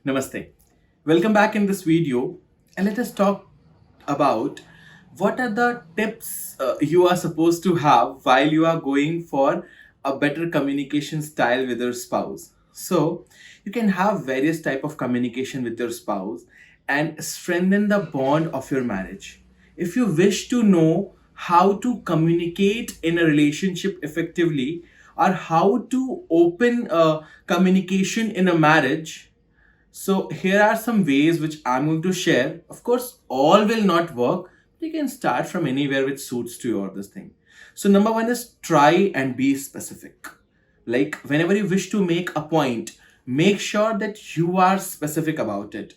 Namaste. Welcome back in this video and let us talk about what are the tips you are supposed to have while you are going for a better communication style with your spouse. So, you can have various type of communication with your spouse and strengthen the bond of your marriage. If you wish to know how to communicate in a relationship effectively or how to open communication in a marriage, so here are some ways which I'm going to share. Of course, all will not work. You can start from anywhere which suits to your this thing. So number one is try and be specific. Like whenever you wish to make a point, make sure that you are specific about it.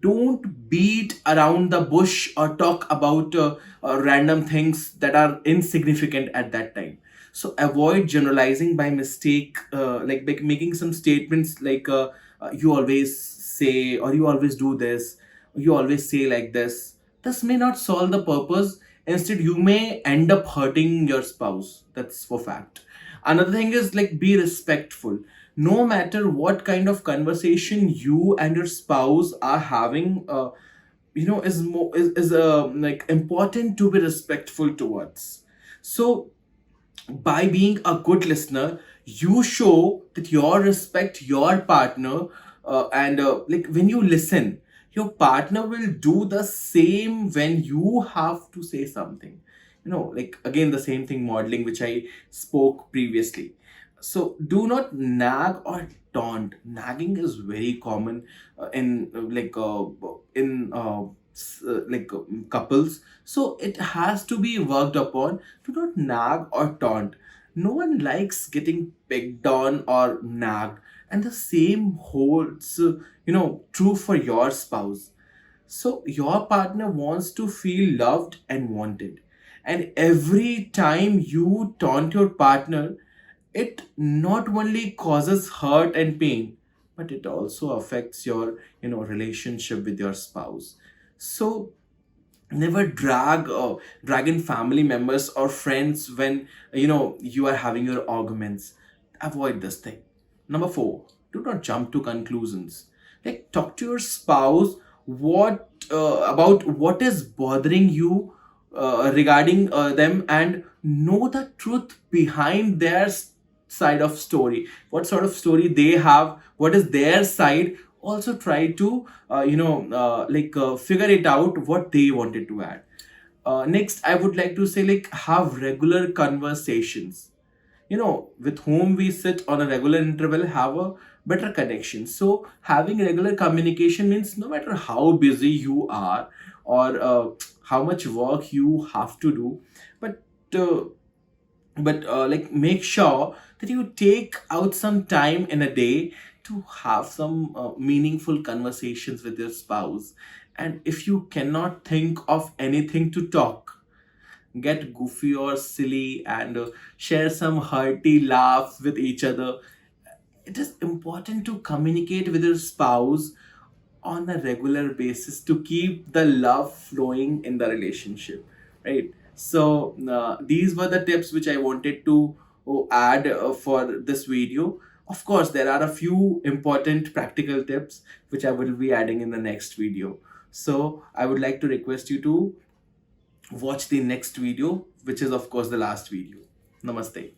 Don't beat around the bush or talk about random things that are insignificant at that time. So avoid generalizing by mistake, like making some statements like you always say, or you always do this, or you always say like this. This may not solve the purpose. Instead, you may end up hurting your spouse. That's for fact. Another thing is like be respectful. No matter what kind of conversation you and your spouse are having, is more is like important to be respectful towards. So by being a good listener, you show that you respect your partner, and like when you listen, your partner will do the same when you have to say something. Like again, the same thing modeling which I spoke previously. So do not nag or taunt. Nagging is very common in couples. So it has to be worked upon. Do not nag or taunt. No one likes getting picked on or nagged, and the same holds true for your spouse. So your partner wants to feel loved and wanted, and every time you taunt your partner, it not only causes hurt and pain, but it also affects your relationship with your spouse. So never drag in family members or friends when you are having your arguments. Avoid this thing. Number 4, do not jump to conclusions. Like talk to your spouse what about what is bothering you regarding them, and know the truth behind their side of story. What sort of story they have, what is their side. Also try to figure it out what they wanted to add. Next, I would like to say, like, have regular conversations. With whom we sit on a regular interval have a better connection. So having regular communication means no matter how busy you are, or how much work you have to do, but uh, like make sure that you take out some time in a day to have some meaningful conversations with your spouse. And if you cannot think of anything to talk, get goofy or silly and share some hearty laugh with each other. It is important to communicate with your spouse on a regular basis to keep the love flowing in the relationship, right? So these were the tips which I wanted to add for this video. Of course, there are a few important practical tips which I will be adding in the next video. So I would like to request you to watch the next video, which is of course the last video. Namaste.